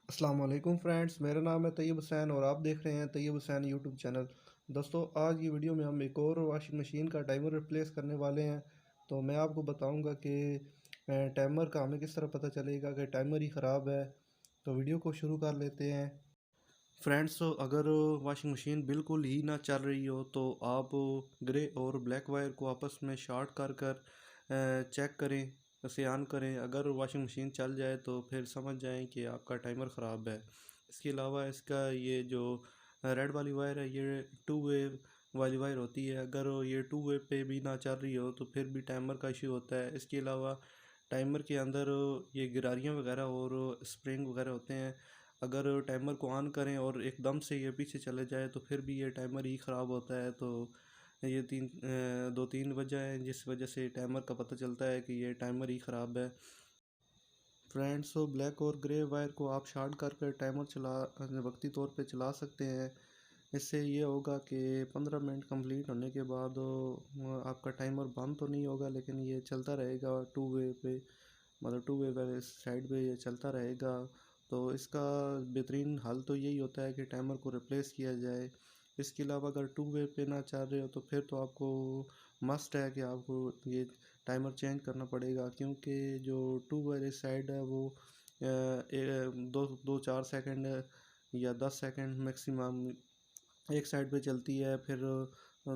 अस्सलाम वालेकुम फ्रेंड्स, मेरा नाम है तैयब हुसैन और आप देख रहे हैं तैयब हुसैन यूट्यूब चैनल। दोस्तों, आज की वीडियो में हम एक और वॉशिंग मशीन का टाइमर रिप्लेस करने वाले हैं। तो मैं आपको बताऊंगा कि टाइमर का हमें किस तरह पता चलेगा कि टाइमर ही ख़राब है। तो वीडियो को शुरू कर लेते हैं। फ्रेंड्स, तो अगर वॉशिंग मशीन बिल्कुल ही ना चल रही हो तो आप ग्रे और ब्लैक वायर को आपस में शॉर्ट कर कर चेक करें, उसे ऑन करें। अगर वॉशिंग मशीन चल जाए तो फिर समझ जाएं कि आपका टाइमर ख़राब है। इसके अलावा इसका ये जो रेड वाली वायर है, ये टू वे वाली वायर होती है। अगर ये टू वे पे भी ना चल रही हो तो फिर भी टाइमर का इशू होता है। इसके अलावा टाइमर के अंदर ये गिरारियाँ वगैरह और स्प्रिंग वगैरह होते हैं। अगर टाइमर को ऑन करें और एकदम से ये पीछे चले जाए तो फिर भी ये टाइमर ही ख़राब होता है। तो ये दो तीन वजह हैं जिस वजह से टाइमर का पता चलता है कि ये टाइमर ही ख़राब है। फ्रेंड्स, तो ब्लैक और ग्रे वायर को आप शॉर्ट करके टाइमर वक्ती तौर पे चला सकते हैं। इससे ये होगा कि 15 मिनट कंप्लीट होने के बाद आपका टाइमर बंद तो नहीं होगा, लेकिन ये चलता रहेगा टू वे पे, मतलब टू वे वाले साइड पे ये चलता रहेगा। तो इसका बेहतरीन हल तो यही होता है कि टाइमर को रिप्लेस किया जाए। इसके अलावा अगर टू वे पे ना चल रहे हो तो फिर तो आपको मस्ट है कि आपको ये टाइमर चेंज करना पड़ेगा, क्योंकि जो टू वाली साइड है वो दो दो चार सेकंड या 10 सेकंड मैक्सिमम एक साइड पे चलती है। फिर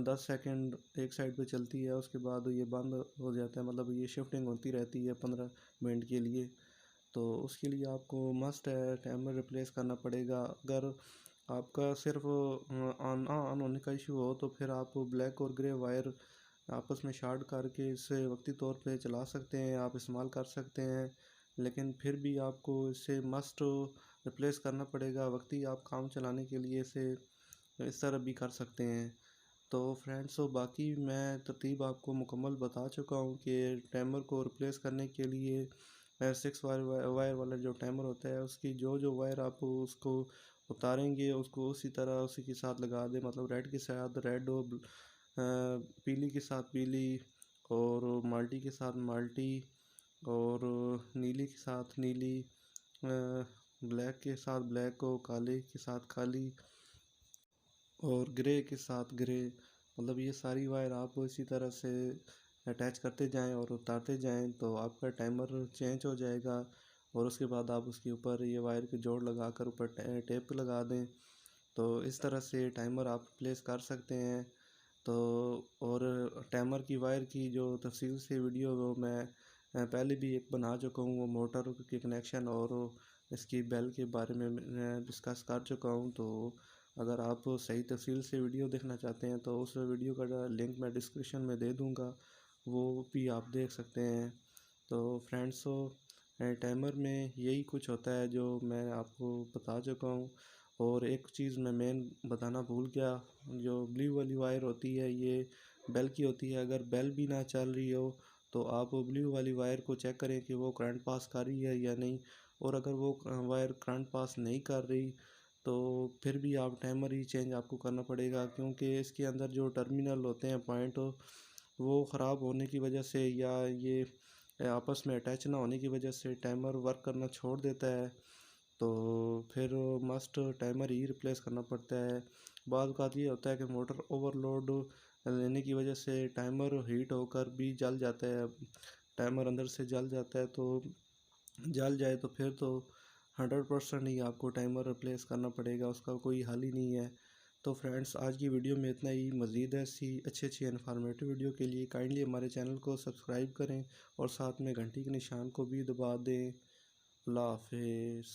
10 सेकंड एक साइड पे चलती है, उसके बाद ये बंद हो जाता है। मतलब ये शिफ्टिंग होती रहती है 15 मिनट के लिए। तो उसके लिए आपको मस्ट है टाइमर रिप्लेस करना पड़ेगा। अगर आपका सिर्फ ऑन ऑन होने का इशू हो तो फिर आप ब्लैक और ग्रे वायर आपस में शॉर्ट करके इसे वक्ती तौर पे चला सकते हैं, आप इस्तेमाल कर सकते हैं। लेकिन फिर भी आपको इसे मस्ट रिप्लेस करना पड़ेगा। वक्ती आप काम चलाने के लिए इसे इस तरह भी कर सकते हैं। तो फ्रेंड्स, तो बाकी मैं तरतीब आपको मुकम्मल बता चुका हूँ कि टाइमर को रिप्लेस करने के लिए 6 वायर वायर वाला जो टाइमर होता है उसकी जो जो वायर आप उसको उतारेंगे उसको उसी तरह उसी के साथ लगा दें। मतलब रेड के साथ रेड और पीली के साथ पीली और माल्टी के साथ माल्टी और नीली के साथ नीली, ब्लैक के साथ ब्लैक और काले के साथ काली और ग्रे के साथ ग्रे। मतलब ये सारी वायर आप इसी तरह से अटैच करते जाएं और उतारते जाएं तो आपका टाइमर चेंज हो जाएगा। और उसके बाद आप उसके ऊपर ये वायर के जोड़ लगा कर ऊपर टेप लगा दें। तो इस तरह से टाइमर आप रिप्लेस कर सकते हैं। तो और टाइमर की वायर की जो तफसील से वीडियो वो मैं पहले भी एक बना चुका हूँ। वो मोटर के कनेक्शन और इसकी बेल के बारे में मैं डिस्कस कर चुका हूँ। तो अगर आप सही तफसील से वीडियो देखना चाहते हैं तो उस वीडियो का लिंक मैं डिस्क्रिप्शन में दे दूँगा, वो भी आप देख सकते हैं। तो फ्रेंड्स, टाइमर में यही कुछ होता है जो मैं आपको बता चुका हूँ। और एक चीज़ मैं मेन बताना भूल गया, जो ब्लू वाली वायर होती है ये बेल की होती है। अगर बेल भी ना चल रही हो तो आप ब्लू वाली वायर को चेक करें कि वो करंट पास कर रही है या नहीं। और अगर वो वायर करंट पास नहीं कर रही तो फिर भी आप टाइमर ही चेंज आपको करना पड़ेगा, क्योंकि इसके अंदर जो टर्मिनल होते हैं पॉइंट वो ख़राब होने की वजह से या ये आपस में अटैच ना होने की वजह से टाइमर वर्क करना छोड़ देता है। तो फिर मस्ट टाइमर ही रिप्लेस करना पड़ता है। बाद बात ये होता है कि मोटर ओवरलोड लेने की वजह से टाइमर हीट होकर भी जल जाता है, टाइमर अंदर से जल जाता है। तो जल जाए तो फिर तो 100% ही आपको टाइमर रिप्लेस करना पड़ेगा, उसका कोई हल ही नहीं है। तो फ्रेंड्स, आज की वीडियो में इतना ही। मज़ीद ऐसी अच्छी अच्छी इन्फॉर्मेटिव वीडियो के लिए काइंडली हमारे चैनल को सब्सक्राइब करें और साथ में घंटी के निशान को भी दबा दें। अल्लाह हाफिज़।